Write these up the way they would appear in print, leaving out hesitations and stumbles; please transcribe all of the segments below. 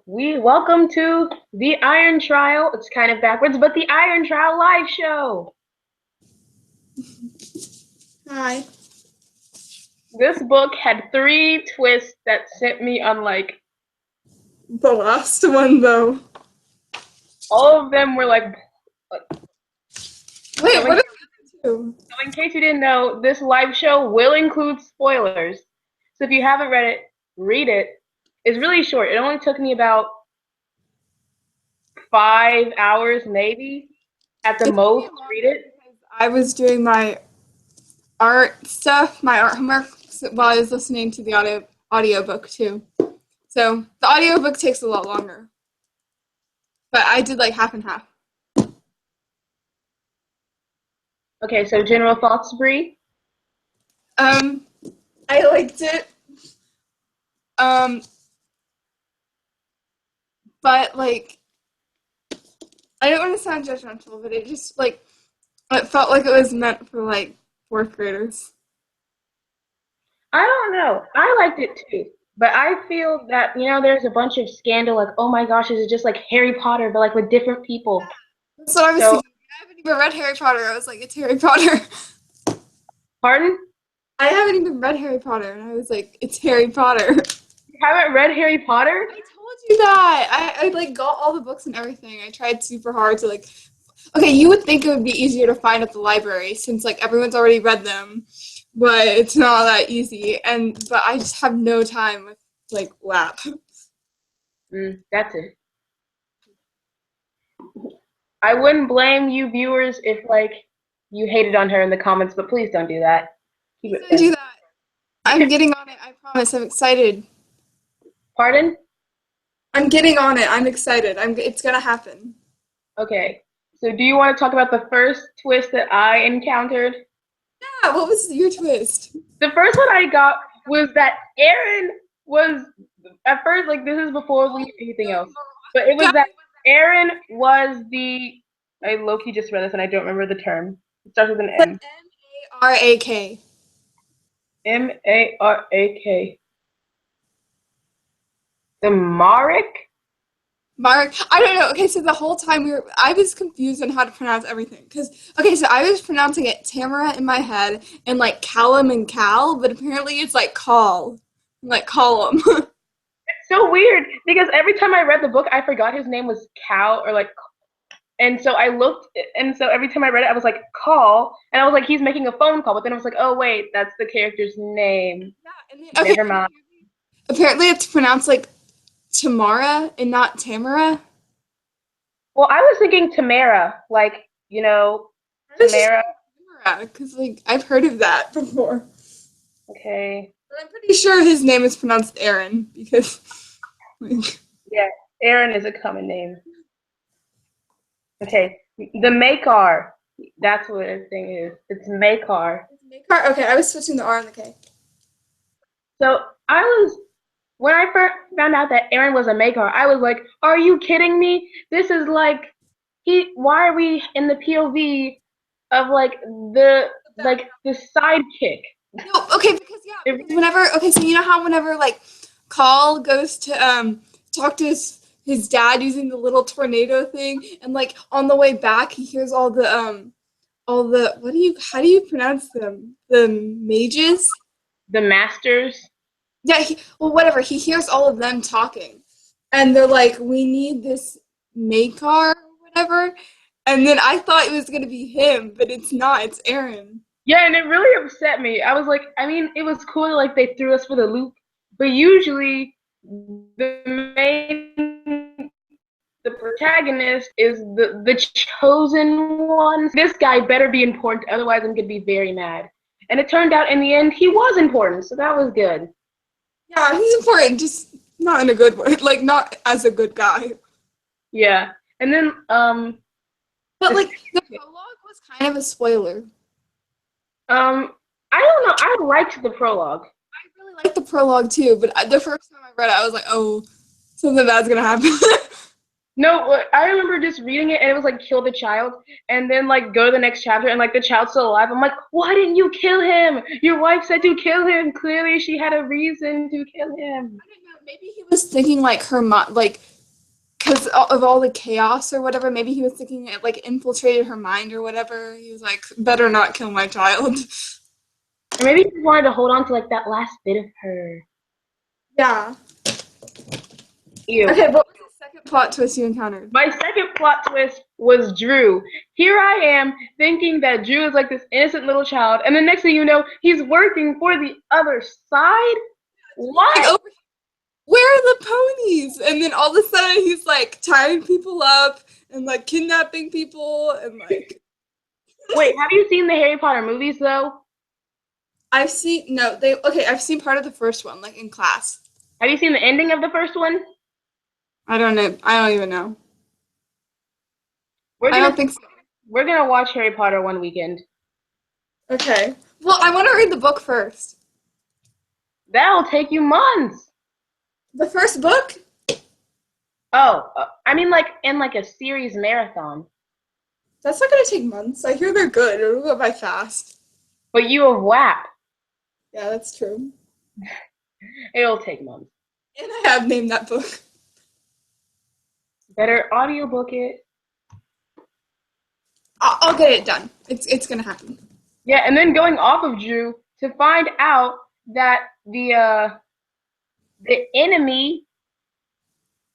we welcome to the Iron Trial. It's kind of backwards, but the Iron Trial live show. Hi. This book had 3 twists that sent me on The last one, though. all of them were Wait, so what are the other two? so in case you didn't know, this live show will include spoilers. So if you haven't read it, read it. It's really short. It only took me about 5 hours, maybe, at the It took me most, to read longer it. because I was doing my art stuff, my art homework, while I was listening to the audiobook too. So the audiobook takes a lot longer. But I did like half and half. Okay, so general thoughts, Bree? I liked it. But like I don't want to sound judgmental, but it just it felt like it was meant for like fourth graders. I don't know. I liked it too. But I feel that, there's a bunch of scandal, like, oh my gosh, is it just like Harry Potter, but like with different people? That's what I was So, thinking. I haven't even read Harry Potter. I was like, it's Harry Potter. pardon? I haven't even read Harry Potter, and I was like, it's Harry Potter. You haven't read Harry Potter? I told you that. I like got all the books and everything. I tried super hard to like. Okay, you would think it would be easier to find at the library since like everyone's already read them, but it's not that easy. But I just have no time with like lap. That's it. I wouldn't blame you viewers if you hated on her in the comments, but please don't do that. Keep it Don't do fun. that. I'm getting on it. I promise. I'm excited. Pardon? I'm getting on it. I'm excited. It's gonna happen. Okay. So do you want to talk about the first twist that I encountered? Yeah. What was your twist? The first one I got was that Aaron was at first, like, this is before we anything else, but it was that Aaron was the I low-key just read this and I don't remember the term. It starts with an M. Marak. Marak. The Marek? Mark, I don't know. Okay, so the whole time I was confused on how to pronounce everything. Okay, so I was pronouncing it Tamara in my head and like Callum and Cal, but apparently it's like call, like column. So weird because every time I read the book, I forgot his name was Cal or and so I looked, and so every time I read it, I was like, call, and I was like, he's making a phone call, but then I was like, oh wait, that's the character's name. Yeah, and then, okay, Never mind. apparently it's pronounced like Tamara and not Tamara. Well, I was thinking Tamara, Tamara. Because like I've heard of that before. Okay. But I'm pretty sure his name is pronounced Aaron because like Yeah, Aaron is a common name. Okay, the Makar. That's what the thing is. It's Makar. Okay, I was switching the R and the K. So when I first found out that Aaron was a Makar, I was like, are you kidding me? This is like, why are we in the POV of the sidekick? No, okay, because yeah, because so you know how whenever like Call goes to talk to his dad using the little tornado thing, and like on the way back he hears all the how do you pronounce them? The mages? The Masters. Yeah, well whatever, he hears all of them talking. And they're like, we need this Makar or whatever. And then I thought it was gonna be him, but it's not, it's Aaron. Yeah, and it really upset me. I was like, I mean, it was cool like they threw us for the loop, but usually the protagonist is the chosen one. This guy better be important, otherwise I'm gonna be very mad. And it turned out in the end he was important, so that was good. Yeah, he's important, just not in a good way, like not as a good guy. Yeah, and then But like the prologue was kind of a spoiler. I don't know. I liked the prologue. I really liked the prologue too, but the first time I read it, I was like, oh, something bad's gonna happen. No, I remember just reading it and it was like kill the child and then like go to the next chapter and like the child's still alive. I'm like, why didn't you kill him? Your wife said to kill him. Clearly she had a reason to kill him. I don't know. Maybe he was thinking like her mom, like because of all the chaos or whatever. Maybe he was thinking it like infiltrated her mind or whatever. He was like, better not kill my child. Or maybe he wanted to hold on to like that last bit of her. Yeah. Ew. Okay, what was the second plot twist you encountered? My second plot twist was Drew. Here I am thinking that Drew is like this innocent little child, and the next thing you know, he's working for the other side? Like, What? oh, where are the ponies? And then all of a sudden he's like tying people up and like kidnapping people and like Wait, have you seen the Harry Potter movies though? I've seen no, they okay, I've seen part of the first one, like in class. Have you seen the ending of the first one? I don't know. I don't even know. We're I gonna don't think so. we're gonna watch Harry Potter one weekend. Okay. Well, I want to read the book first. That'll take you months. The first book? Oh, I mean like in like a series marathon. That's not gonna take months. I hear they're good. It'll go by fast. But you have WAP. Yeah, that's true. It'll take months. And I have named that book. Better audiobook it. I'll get it done. It's gonna happen. Yeah, and then going off of Drew to find out that the enemy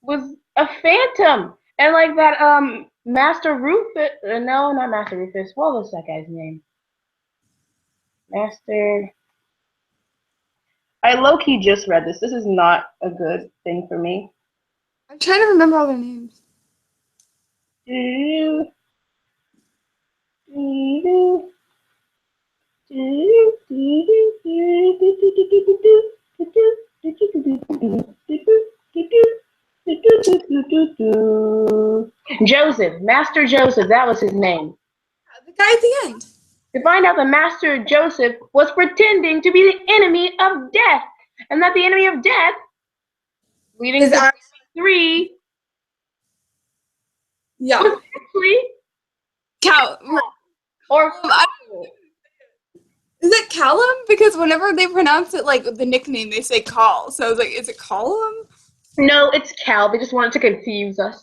was a phantom. And like that Master Rufus no, not Master Rufus. What was that guy's name? Master I low-key just read this. This is not a good thing for me. I'm trying to remember all their names. Joseph, Master Joseph, that was his name. The guy at the end. To find out that Master Joseph was pretending to be the enemy of death, and that the enemy of death, leading Is to actually, 3, yeah. was actually Cal. or Is it Callum? Because whenever they pronounce it like the nickname, they say Call. So I was like, is it Callum? no, it's Cal. They just wanted to confuse us.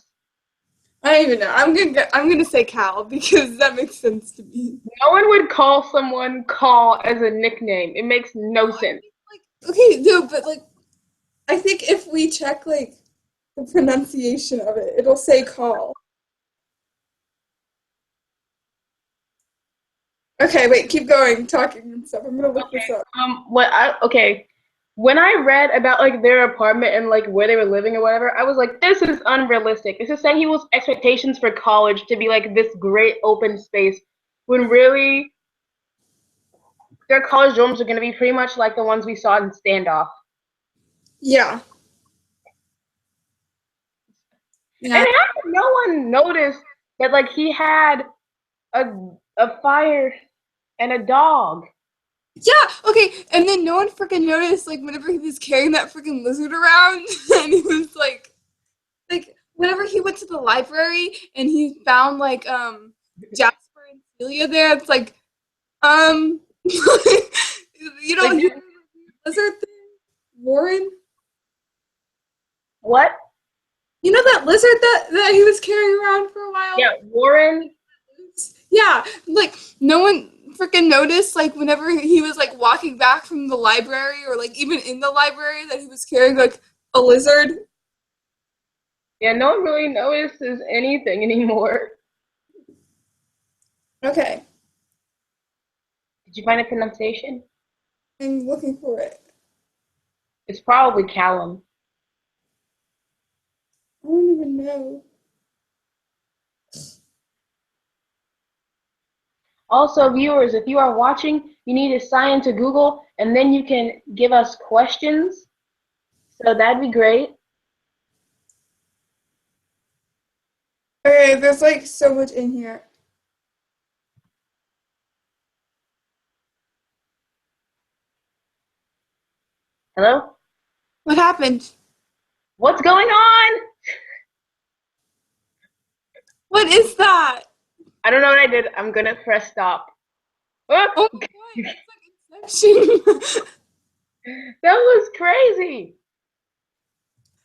I don't even know. I'm gonna say Cal because that makes sense to me. No one would call someone Call as a nickname. It makes no sense. Like, okay, no, but like, I think if we check like the pronunciation of it, it'll say Call. Okay, wait, keep going, talking and stuff. I'm gonna look this up. When I read about like their apartment and like where they were living or whatever, I was like, this is unrealistic. This is saying he was expectations for college to be like this great open space, when really their college dorms are gonna be pretty much like the ones we saw in Standoff. Yeah. And Yeah. how did no one notice that like he had a a fire and a dog? Yeah, okay, and then no one freaking noticed, like, whenever he was carrying that freaking lizard around, and he was like, whenever he went to the library and he found, like, Jasper and Celia there, it's like, you know, Like, you lizard thing? Warren? what? You know that lizard that he was carrying around for a while? Yeah, Warren. Yeah, like, no one freaking noticed, like, whenever he was, like, walking back from the library or, like, even in the library that he was carrying, like, a lizard. Yeah, no one really notices anything anymore. Okay, Did you find a pronunciation? I'm looking for it. It's probably Callum. I don't even know. Also, viewers, if you are watching, you need to sign into Google, and then you can give us questions. So that'd be great. Okay, there's, like, so much in here. Hello? What happened? What's going on? What is that? I don't know what I did. I'm gonna press stop. Oh, Oh my god, that's like Inception. that was crazy.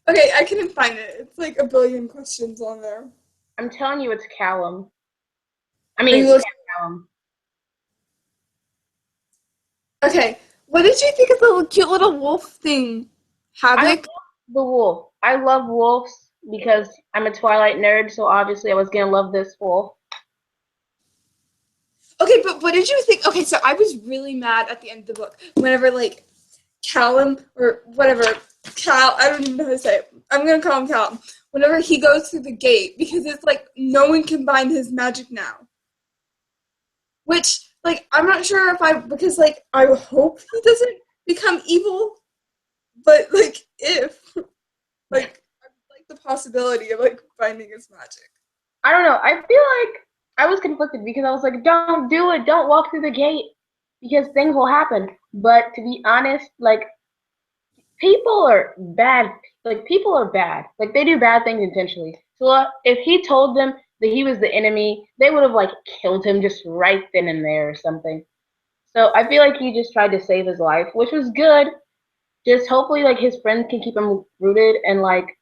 Okay, I couldn't find it. It's like a billion questions on there. I'm telling you, it's Callum. I Are you mean, looking? Callum. Okay, what did you think of the cute little wolf thing? I love Havoc? the wolf. I love wolves because I'm a Twilight nerd, so obviously I was gonna love this wolf. Okay, but what did you think? Okay, so I was really mad at the end of the book whenever like Callum or whatever Cal, I don't even know how to say it. I'm gonna call him Callum. Whenever he goes through the gate, because it's like no one can bind his magic now. Which like I'm not sure if I because like I hope he doesn't become evil, but like if like I like the possibility of like finding his magic. I don't know. I feel like I was conflicted because I was like, don't do it. Don't walk through the gate because things will happen. But to be honest, like people are bad. Like people are bad. Like they do bad things intentionally. So if he told them that he was the enemy, they would have like killed him just right then and there or something. So I feel like he just tried to save his life, which was good. Just hopefully like his friends can keep him rooted and like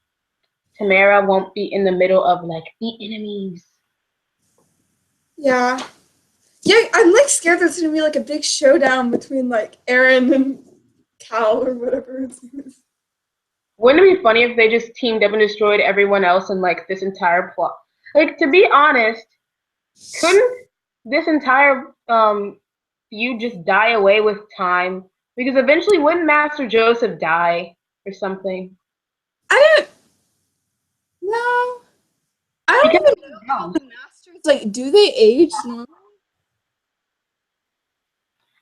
Tamara won't be in the middle of like the enemies. Yeah. Yeah, I'm like scared there's gonna be like a big showdown between like Aaron and Cal or whatever his name is. Wouldn't it be funny if they just teamed up and destroyed everyone else in like this entire plot? Like to be honest, couldn't this entire feud just die away with time? Because eventually wouldn't Master Joseph die or something? I don't know. I Because don't even he's know how young. the masters like do they age normally?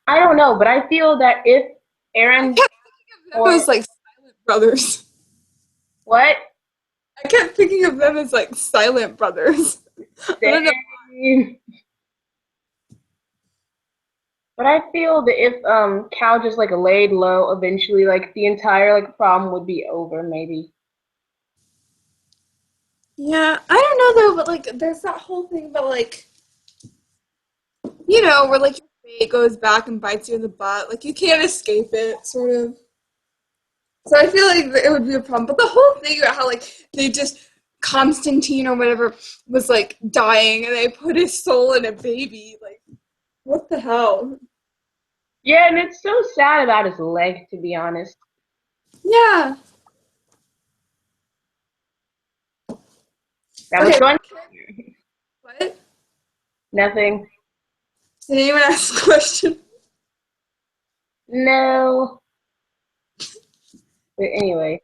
I don't know, but I feel that if I Aaron kept thinking of them or as like silent brothers. what? I kept thinking of them as like silent brothers. I don't know. Dang. But I feel that if Cal just like laid low, eventually like the entire like problem would be over. Maybe. Yeah, I don't know though, but like there's that whole thing about like you know, where like your fate goes back and bites you in the butt. Like you can't escape it, sort of. So I feel like it would be a problem. But the whole thing about how like they just Constantine or whatever was like dying and they put his soul in a baby. Like what the hell? Yeah, and it's so sad about his leg, to be honest. Yeah. That was Okay. fun. What? Nothing. Did anyone ask a question? No. But anyway,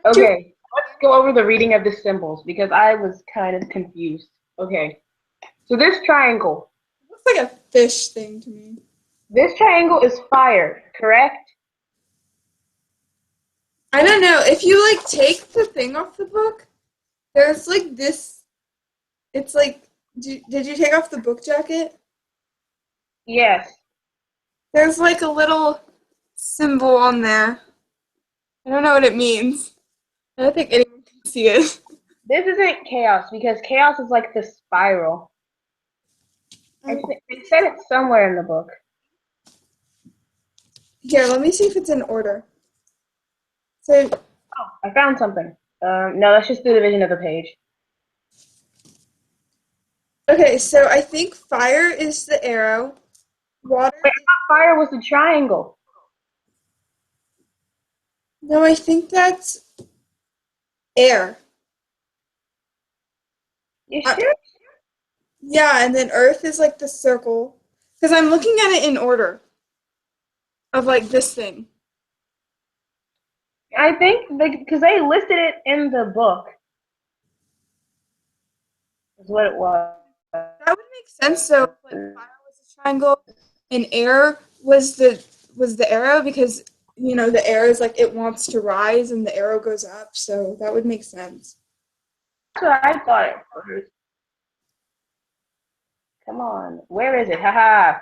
How did you? okay. Let's go over the reading of the symbols because I was kind of confused. Okay. So this triangle. It looks like a fish thing to me. This triangle is fire, correct? I don't know. If you like take the thing off the book, there's like this. It's like, did you take off the book jacket? Yes. There's like a little symbol on there. I don't know what it means. I don't think anyone can see it. This isn't chaos because chaos is like the spiral. It said it somewhere in the book. Here, let me see if it's in order. So, Oh, I found something. No, that's just the division of the page. okay, so I think fire is the arrow. Water. Wait, I thought fire was the triangle. No, I think that's air. You Uh, sure? yeah, and then earth is like the circle. Because I'm looking at it in order of like this thing. I think because they listed it in the book. Is what it was. That would make sense. So, like, fire was a triangle, and air was the arrow because you know the air is like it wants to rise, and the arrow goes up. So that would make sense. That's what I thought at first. Come on, where is it? Haha.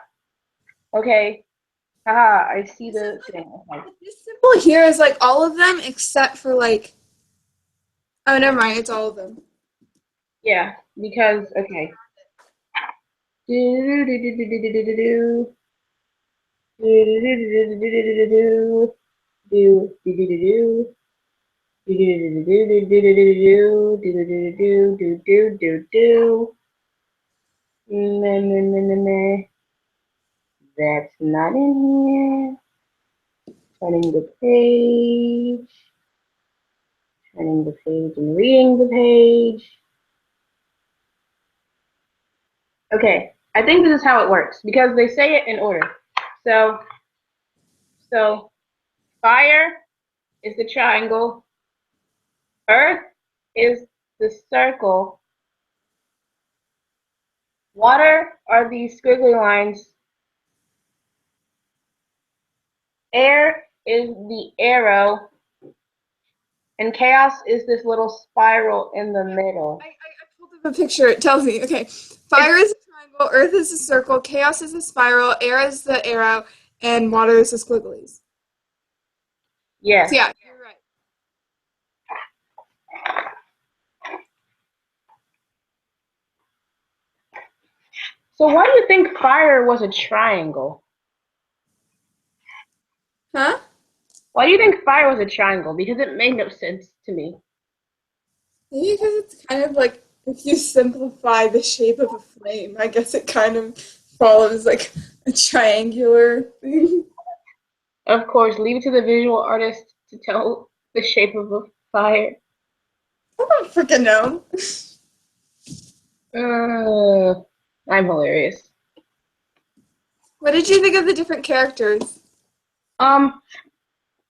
Okay. Haha. I see This is the like thing. Okay. this symbol here is like all of them except for like oh never mind, it's all of them. Yeah. because okay. Do do do do do do do do do do do do do do do do do do do do. Do do do do do do do do do do do do do do. Meh, meh, meh, meh, meh. That's not in here. Turning the page. Turning the page and reading the page. Okay, I think this is how it works because they say it in order. So, so fire is the triangle. Earth is the circle. Water are these squiggly lines. Air is the arrow. And chaos is this little spiral in the middle. I pulled up a picture. It tells me. Okay, fire is a triangle, earth is a circle, chaos is a spiral, air is the arrow, and water is the squigglies. Yes. So yeah, you're right. So why do you think fire was a triangle? Huh? Why do you think fire was a triangle? Because it made no sense to me. Maybe because it's kind of like if you simplify the shape of a flame, I guess it kind of follows like a triangular thing. Of course, leave it to the visual artist to tell the shape of a fire. I don't freaking know. I'm hilarious. What did you think of the different characters? Um,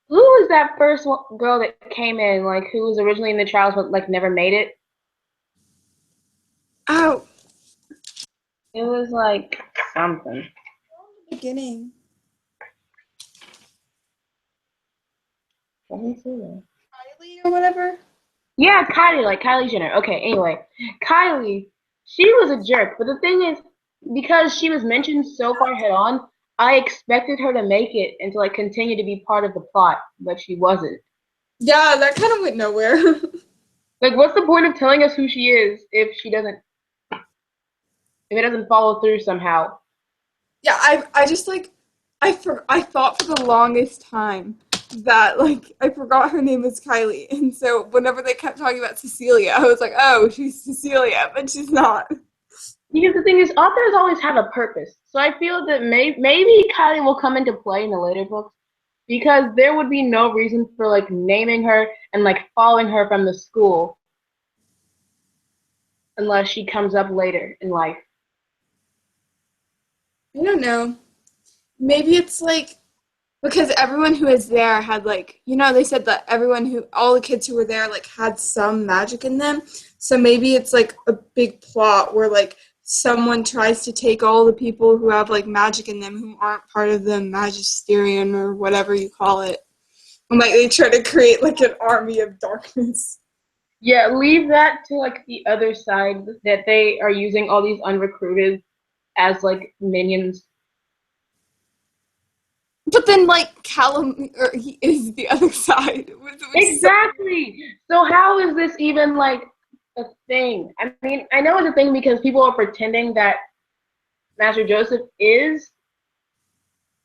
who was that first girl that came in, like who was originally in the trials but like never made it? Oh, It was like something. beginning. Let me see that. Kylie or whatever. Yeah, Kylie, like Kylie Jenner. Okay, anyway, Kylie, she was a jerk. But the thing is, because she was mentioned so far head on, I expected her to make it and to like continue to be part of the plot, but she wasn't. Yeah, that kind of went nowhere. Like, what's the point of telling us who she is if it doesn't follow through somehow? Yeah, I just like I thought for the longest time that like I forgot her name was Kylie, and so whenever they kept talking about Cecilia, I was like, oh, she's Cecilia, but she's not. Because the thing is, authors always have a purpose. So I feel that maybe Kylie will come into play in the later books because there would be no reason for like naming her and like following her from the school unless she comes up later in life. I don't know. Maybe it's like because everyone who was there had like they said that all the kids who were there like had some magic in them. So maybe it's like a big plot where like someone tries to take all the people who have like magic in them who aren't part of the magisterium or whatever you call it. And like they try to create like an army of darkness. Yeah, leave that to like the other side that they are using all these unrecruited as like minions. But then like Callum he is the other side. Exactly. So how is this even like a thing? I mean, I know it's a thing because people are pretending that Master Joseph is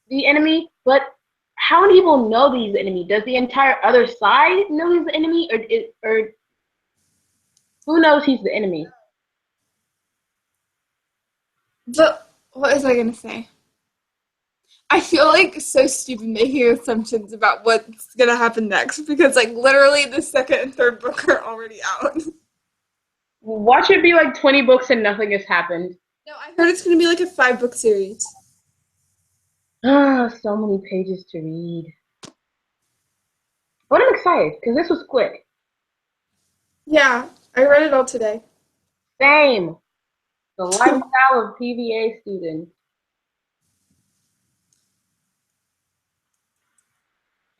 the enemy, but how many people know he's the enemy? Does the entire other side know he's the enemy, or who knows he's the enemy? But what was I gonna say? I feel like so stupid making assumptions about what's gonna happen next because like literally the second and third book are already out. Watch it be like 20 books and nothing has happened. No, I heard it's gonna be like a 5 book series. Ah, so many pages to read. But I'm excited because this was quick. Yeah, I read it all today. Same. The lifestyle of PVA students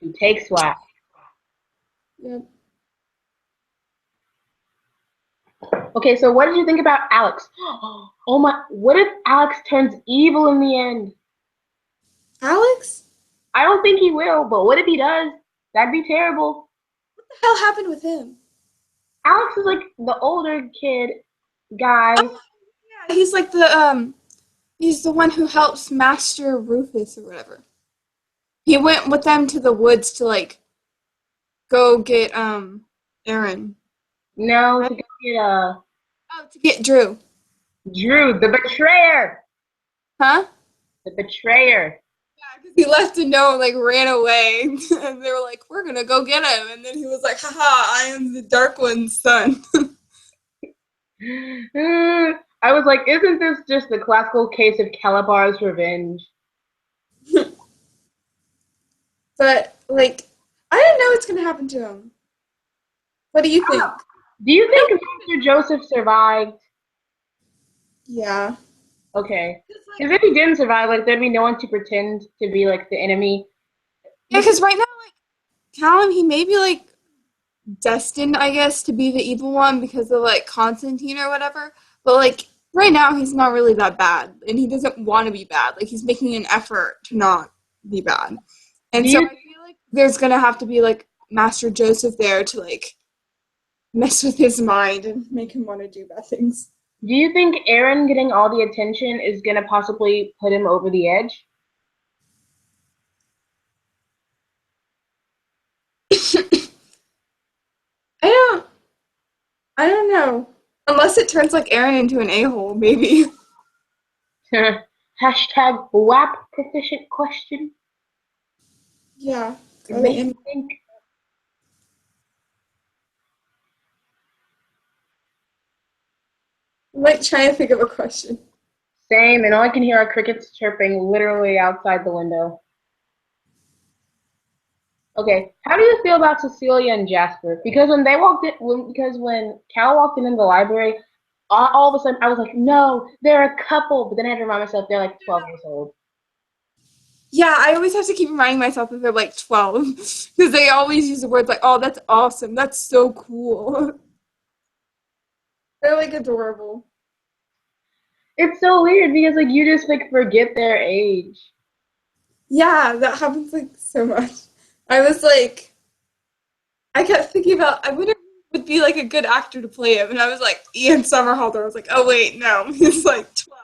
who take swag. Yep. Okay, so what did you think about Alex? Oh my, what if Alex turns evil in the end? Alex? I don't think he will, but what if he does? That'd be terrible. What the hell happened with him? Alex is like the older kid, guy. Yeah, he's the one who helps Master Rufus or whatever. He went with them to the woods to like go get Aaron. No, Right? to go get Oh, to get Drew. Drew, the betrayer. Huh? The betrayer. Yeah, because he left a note, like ran away, and they were like, "We're gonna go get him," and then he was like, "Haha, I am the Dark One's son." I was like, isn't this just the classical case of Calabar's revenge? But like, I didn't know what's gonna happen to him. What do you think? Do you I don't. think Master Joseph survived? Yeah. Okay. Because if he didn't survive, like there'd be no one to pretend to be like the enemy. Yeah, Because because right now, like Callum, he may be like destined, I guess, to be the evil one because of like Constantine or whatever. But like right now, he's not really that bad, and he doesn't want to be bad. Like he's making an effort to not be bad, do and so you I feel like there's gonna have to be like Master Joseph there to like mess with his mind and make him want to do bad things. do you think Aaron getting all the attention is gonna possibly put him over the edge? I don't, I don't know. Unless it turns like Aaron into an a-hole, maybe. Hashtag WAP proficient question. Yeah. It Or the makes me think. I'm like trying to think of a question. Same, and all I can hear are crickets chirping literally outside the window. Okay, how do you feel about Cecilia and Jasper? Because when they walked in, because when Cal walked in the library, all of a sudden I was like, no, they're a couple. But then I had to remind myself they're like 12 years old. Yeah, I always have to keep reminding myself that they're like 12 because they always use the words like, "Oh, that's awesome. That's so cool." They're like adorable. It's so weird because like you just like forget their age. Yeah, that happens like so much. I was like, I kept thinking about, I wonder who would be like a good actor to play him, and I was like, Ian Somerhalder. I was like, oh wait, no, he's like 12.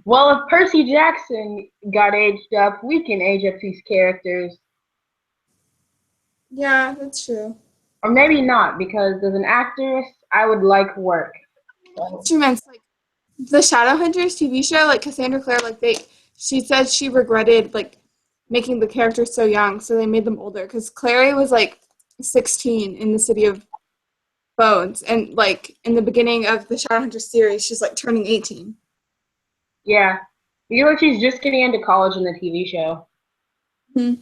Well, if Percy Jackson got aged up, we can age up these characters. Yeah, that's true. Or maybe not, because as an actress, I would like work. So, Instruments like the Shadowhunters TV show, like Cassandra Clare, like she said she regretted like making the characters so young, so they made them older. Because Clary was like 16 in the City of Bones, and like in the beginning of the Shadowhunters series, she's like turning 18. yeah. You know, she's just getting into college in the TV show. Hmm.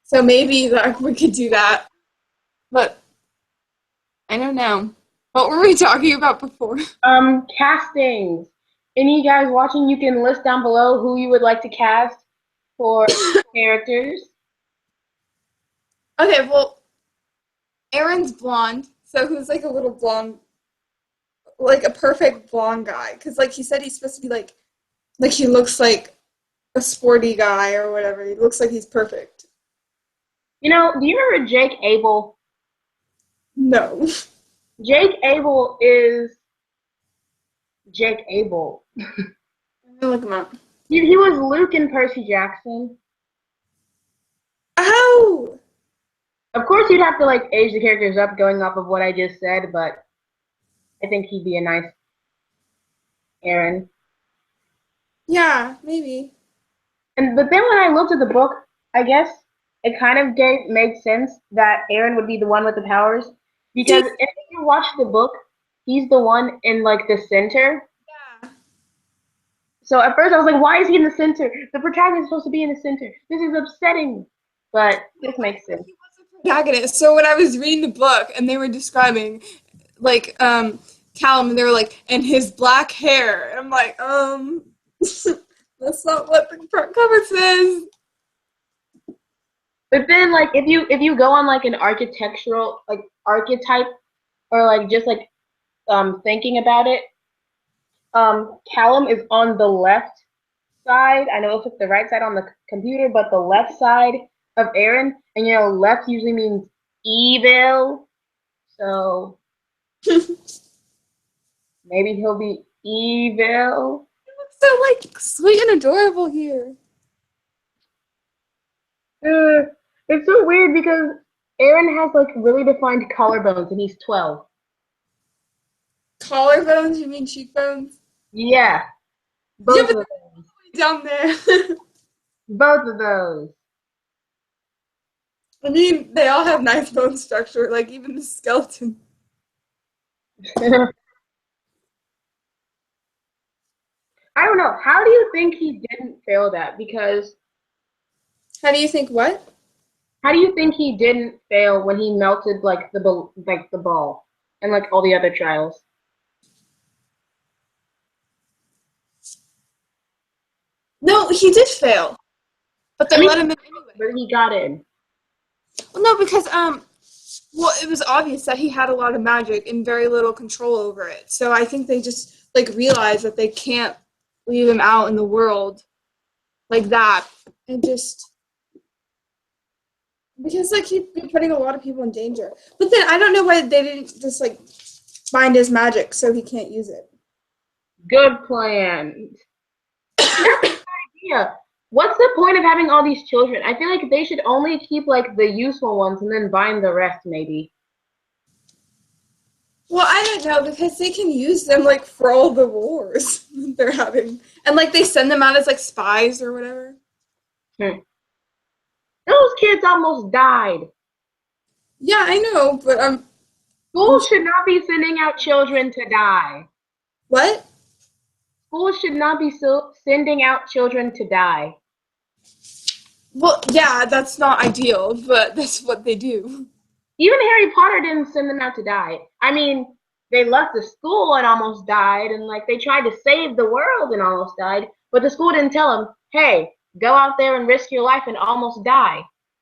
So maybe that we could do that, but I don't know. What were we talking about before? Castings. Any guys watching, you can list down below who you would like to cast for characters. Okay, well, Aaron's blonde, so who's like a little blonde, like a perfect blonde guy? Because like he said, he's supposed to be like he looks like a sporty guy or whatever. He looks like he's perfect. You know, do you remember Jake Abel? No. Jake Abel is Jake Abel. I'm gonna look him up. He was Luke in Percy Jackson. Oh! Of course, you'd have to like age the characters up going off of what I just said, but I think he'd be a nice Aaron. Yeah, maybe. And but then when I looked at the book, I guess it kind of made sense that Aaron would be the one with the powers because See, if you watch the book, he's the one in like the center. yeah. So at first I was like, why is he in the center? The protagonist is supposed to be in the center. This is upsetting, but No, this I makes thought sense. he was the protagonist. So when I was reading the book and they were describing like Callum and they were like, and his black hair. And I'm like, that's not what the front cover says. But then like if you go on like an architectural like archetype or like just like thinking about it, Callum is on the left side. I know it's the right side on the computer, but the left side of Aaron, and you know, left usually means evil. So Maybe he'll be evil. So like sweet and adorable here. It's so weird because Aaron has like really defined collarbones and he's 12. Collarbones, you mean cheekbones? Yeah, Yeah, both but of those. they're down there. Both of those. I mean, they all have nice bone structure, like even the skeleton. I don't know. How do you think he didn't fail that? Because How do you think what? how do you think he didn't fail when he melted like the ball and like all the other trials? No, he did fail, but I they mean, let him in anyway. but he got in. Well, no, because well, it was obvious that he had a lot of magic and very little control over it. So I think they just like realized that they can't leave him out in the world like that, and just because like he'd be putting a lot of people in danger. But then I don't know why they didn't just like bind his magic so he can't use it. Good plan. That's the idea. What's the point of having all these children? I feel like they should only keep like the useful ones and then bind the rest, maybe. Well, I don't know because they can use them like for all the wars they're having, and like they send them out as like spies or whatever. Hmm. Those kids almost died. Yeah, I know, but Schools should not be sending out children to die. what? Schools should not be sending out children to die. Well, yeah, that's not ideal, but that's what they do. Even Harry Potter didn't send them out to die. I mean, they left the school and almost died, and like they tried to save the world and almost died, but the school didn't tell them, hey, go out there and risk your life and almost die.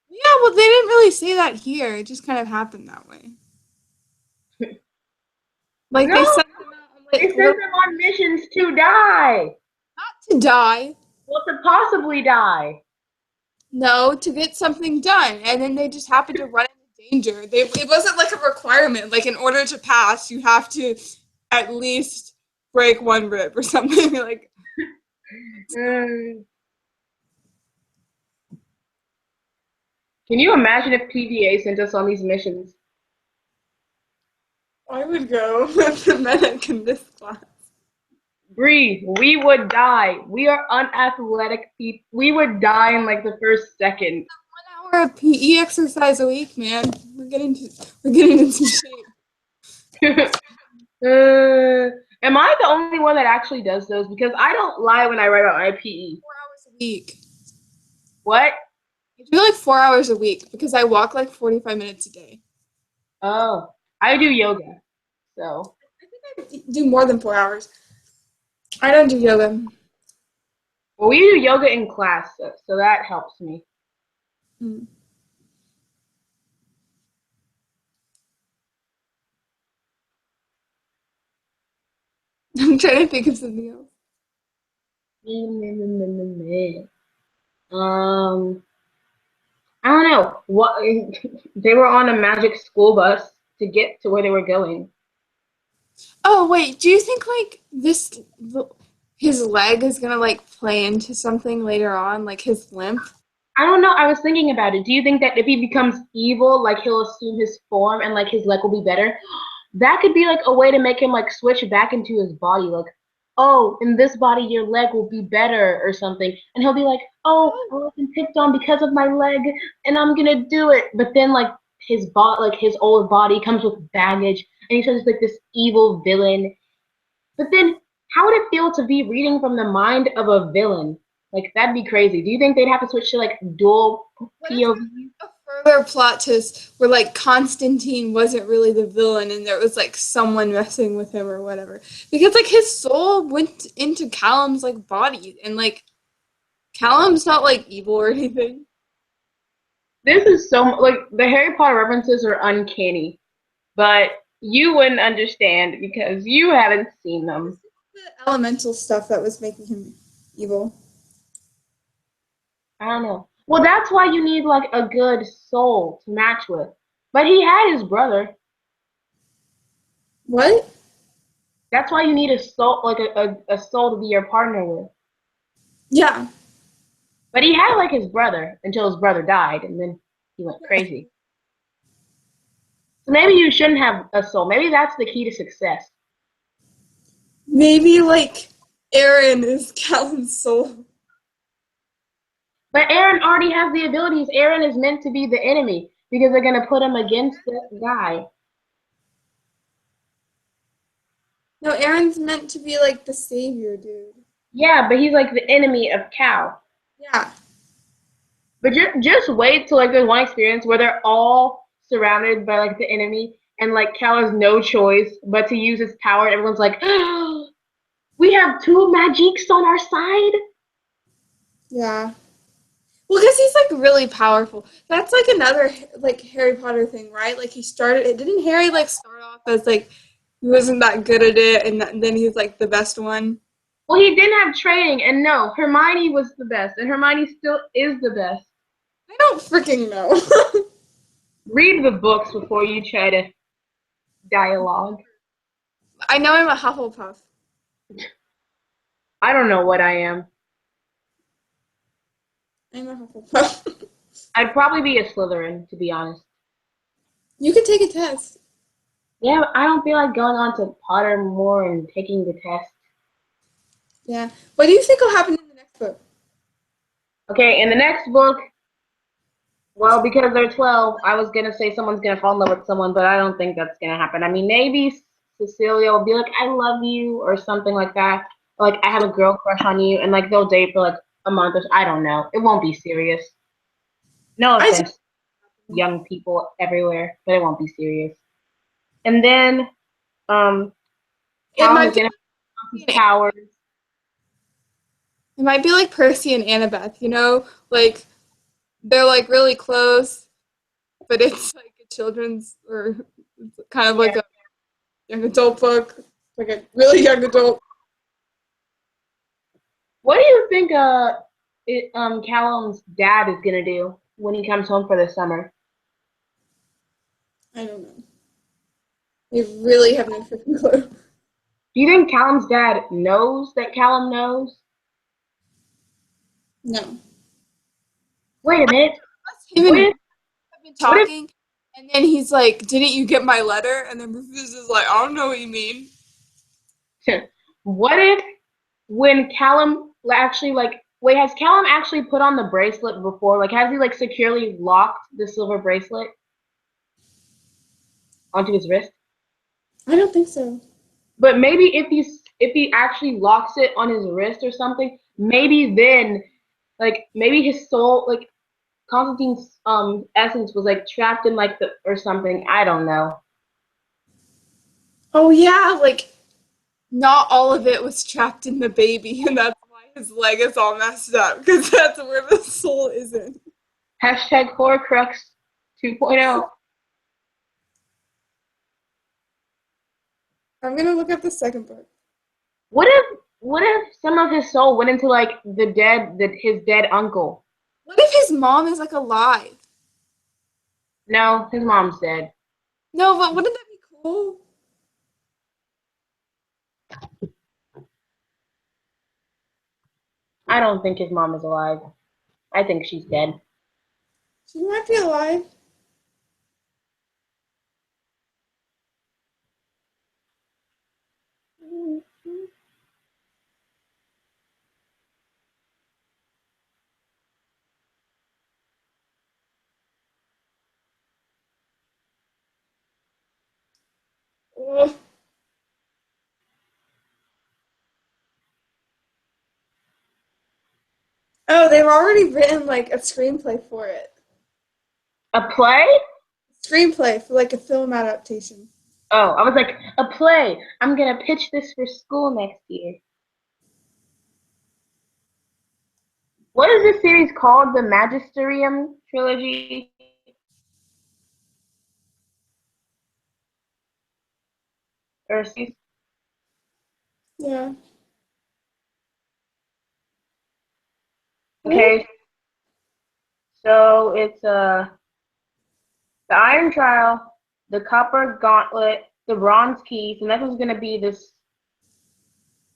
Yeah, well, they didn't really say that here. It just kind of happened that way. Like they No, sent them out on they like sent little them on missions to die. not to die. Well, to possibly die. No, to get something done, and then they just happened to run into danger. It wasn't like a requirement. Like in order to pass, you have to at least break one rib or something. Like Mm. Can you imagine if PVA sent us on these missions? I would go with the medic in this class. Bree, we would die. We are unathletic people. We would die in like the first second. 1 hour of PE exercise a week, man. We're getting into shape. Am I the only one that actually does those? Because I don't lie when I write about my PE. 4 hours a week. What? I do like 4 hours a week because I walk like 45 minutes a day. Oh, I do yoga. So, I think I do more than 4 hours. I don't do yoga. well, we do yoga in class, so that helps me. Hmm. I'm trying to think of something else. Um, I don't know. What they were on a magic school bus to get to where they were going. Oh wait, do you think like his leg is gonna like play into something later on, like his limp? I don't know. I was thinking about it. Do you think that if he becomes evil, like he'll assume his form and like his leg will be better? That could be like a way to make him like switch back into his body. Like, oh, in this body, your leg will be better or something. And he'll be like, oh, I was picked on because of my leg, and I'm gonna do it. But then like like his old body comes with baggage, and he says like this evil villain. But then, how would it feel to be reading from the mind of a villain? Like that'd be crazy. Do you think they'd have to switch to like dual What if POV? a further plot twist where like Constantine wasn't really the villain and there was like someone messing with him or whatever? Because like his soul went into Callum's like body and like Callum's not like evil or anything. This is so like the Harry Potter references are uncanny, but you wouldn't understand because you haven't seen them. The elemental stuff that was making him evil. I don't know. Well, that's why you need like a good soul to match with. But he had his brother. What? That's why you need a soul, like a soul to be your partner with. Yeah. But he had like his brother until his brother died, and then he went crazy. So maybe you shouldn't have a soul. Maybe that's the key to success. Maybe like Aaron is Callum's soul. But Aaron already has the abilities. Aaron is meant to be the enemy because they're gonna put him against this guy. No, Aaron's meant to be like the savior, dude. Yeah, but he's like the enemy of Cal. Yeah. But just wait till like there's one experience where they're all surrounded by like the enemy, and like Cal has no choice but to use his power. And everyone's like, oh, we have two magics on our side. Yeah. Well, because he's like really powerful. That's like another like Harry Potter thing, right? Like he started. Didn't Harry like start off as like he wasn't that good at it, and then he's like the best one? Well, he didn't have training, and no, Hermione was the best, and Hermione still is the best. I don't freaking know. Read the books before you try to dialogue. I know I'm a Hufflepuff. I don't know what I am. I'm a Hufflepuff. I'd probably be a Slytherin, to be honest. You can take a test. Yeah, but I don't feel like going on to Pottermore and taking the test. Yeah. What do you think will happen in the next book? Okay, in the next book, well, because they're 12, I was gonna say someone's gonna fall in love with someone, but I don't think that's gonna happen. I mean, maybe Cecilia will be like, I love you, or something like that. Or, like, I have a girl crush on you, and like they'll date for like a month or so. I don't know. It won't be serious. No I think offense, young people everywhere, but it won't be serious. And then, it Callum might is be gonna have his like powers. it might be like Percy and Annabeth, you know? Like they're like really close, but it's like a children's or it's kind of Yeah. like a young adult book, like a really young adult. What do you think Callum's dad is gonna do when he comes home for the summer? I don't know. I really have no freaking clue. Do you think Callum's dad knows that Callum knows? No. Wait a minute. Him What and if have been what talking, and then he's like, "Didn't you get my letter?" And then Rufus is like, "I don't know what you mean." if what if when Callum actually like wait, has Callum actually put on the bracelet before? Like has he like securely locked the silver bracelet onto his wrist? I don't think so. But maybe if he actually locks it on his wrist or something, maybe then like maybe his soul like Constantine's essence was like trapped in like the or something. I don't know. Oh yeah, like not all of it was trapped in the baby, and that's why his leg is all messed up because that's where the soul isn't. Hashtag Horcrux 2.0. I'm gonna look up the second book. What if some of his soul went into like his dead uncle? What if his mom is like alive? No, his mom's dead. No, but wouldn't that be cool? I don't think his mom is alive. I think she's dead. She might be alive. Oh, oh, they've already written like a screenplay for it. A play? Screenplay for like a film adaptation. Oh, I was like, a play. I'm gonna pitch this for school next year. What is this series called? The Magisterium trilogy? Or Yeah. Really? okay, so it's the Iron Trial, the Copper Gauntlet, the bronze keys, and that was gonna be this.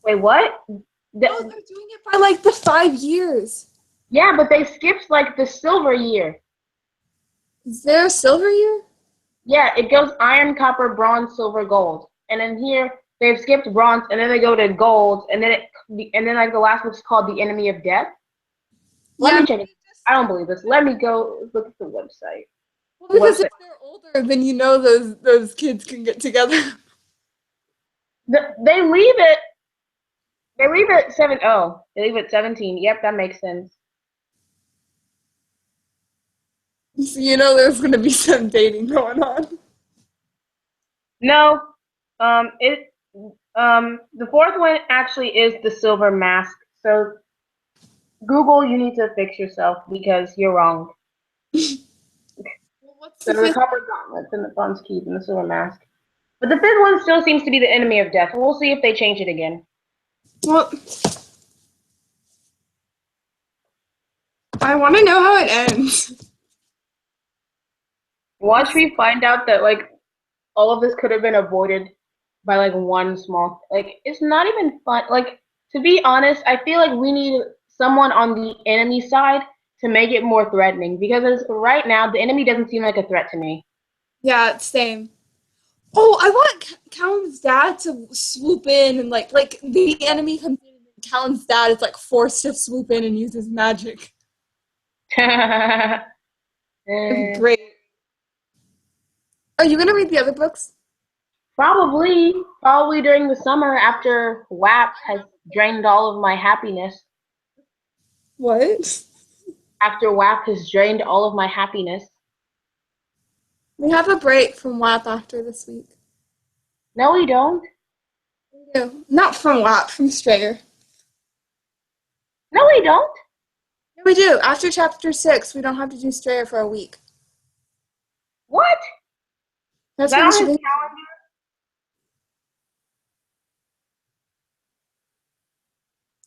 Wait, what? Oh, they're doing it by like the 5 years. Yeah, but they skipped like the silver year. Is there a silver year? Yeah, it goes iron, copper, bronze, silver, gold, and then here they've skipped bronze, and then they go to gold, and then like the last one's called the enemy of death. Let Yeah, me check it. I don't believe this. Let me go look at the website. well, because What's if it? they're older, then those kids can get together. They leave it. They leave it 7-0. They leave it 17. Yep, that makes sense. So there's gonna be some dating going on. No, the fourth one actually is the silver mask. So Google, you need to fix yourself because you're wrong. Well, what's So the the fifth? copper gauntlets and the bronze keys and the silver mask. But the fifth one still seems to be the enemy of death. We'll see if they change it again. Well, I want to know how it ends. Once we find out that like all of this could have been avoided by like one small, like it's not even fun. Like, to be honest, I feel like we need someone on the enemy side to make it more threatening, because as right now the enemy doesn't seem like a threat to me. Yeah, same. Oh, I want Callum's dad to swoop in and like the enemy comes in and Callum's dad is like forced to swoop in and use his magic. It'd be Eh, great. Are you gonna read the other books? probably during the summer after WAP has drained all of my happiness. What? After WAP has drained all of my happiness. We have a break from WAP after this week. No, we don't. No, not from WAP, from Strayer. No, we don't. Yeah, we do. After chapter 6, we don't have to do Strayer for a week. What? Is That's that what we on should his do. calendar?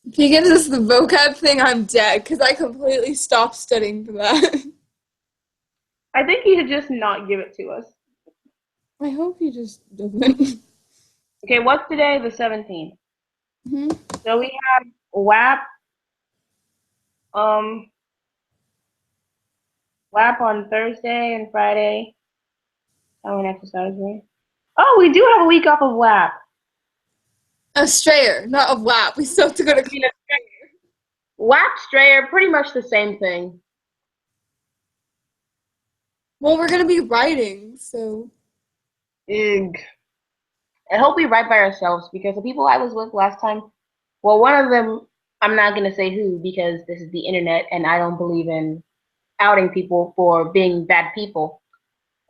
If he gives us the vocab thing, I'm dead, because I completely stopped studying for that. I think he should just not give it to us. I hope he just doesn't. Okay, what's today? The 17th. Hmm. So we have WAP, um, WAP on Thursday and Friday. Oh, an exercise room. Oh, we do have a week off of WAP. A Strayer, not of WAP. We still have to go to I mean, WAP Strayer, pretty much the same thing. Well, we're gonna be writing, so Ugh. I hope we write by ourselves, because the people I was with last time, well, one of them, I'm not going to say who because this is the internet and I don't believe in outing people for being bad people.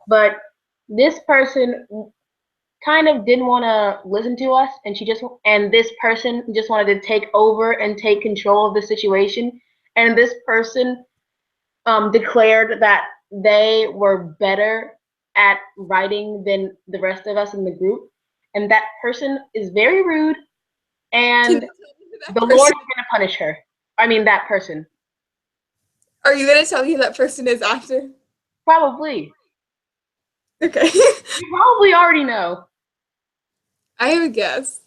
But this person kind of didn't want to listen to us, and this person just wanted to take over and take control of the situation. And this person declared that they were better at writing than the rest of us in the group. And that person is very rude, can and you tell me who that the Lord person? is going to punish her. I mean, that person. Are you gonna tell me who that person is after? Probably. Okay. You probably already know. I have a guess.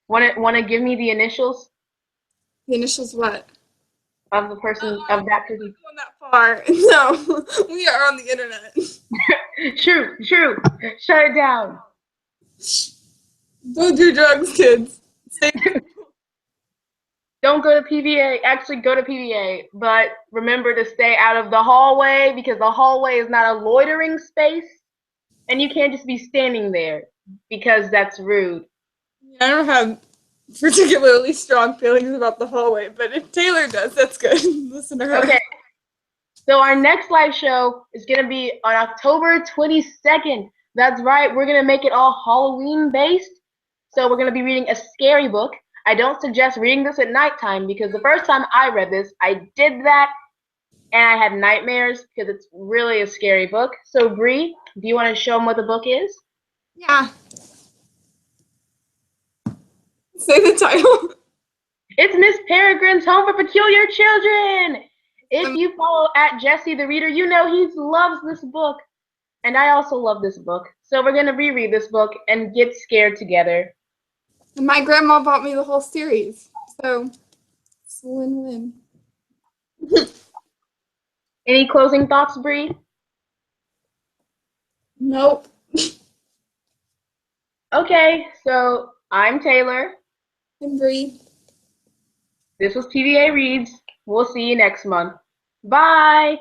Want to give me the initials The initials what? of the person, of that person? Going that far. No, we are on the internet. True, true. Shut it down. Don't do drugs, kids. Stay- Don't go to PVA. Actually, go to PVA, but remember to stay out of the hallway, because the hallway is not a loitering space, and you can't just be standing there because that's rude. I don't have particularly strong feelings about the hallway, but if Taylor does, that's good. Listen to her. Okay, so our next live show is going to be on October 22nd. That's right, we're going to make it all Halloween based. So we're going to be reading a scary book. I don't suggest reading this at nighttime, because the first time I read this, I did that and I had nightmares, because it's really a scary book. So Bree, do you want to show them what the book is? Yeah. Say the title. It's Miss Peregrine's Home for Peculiar Children. If you follow at Jesse the Reader, you know he loves this book. And I also love this book. So we're gonna reread this book and get scared together. And my grandma bought me the whole series. So it's a win-win. Any closing thoughts, Bree? Nope. Okay, so I'm Taylor. And Bree. This was PVA Reads. We'll see you next month. Bye!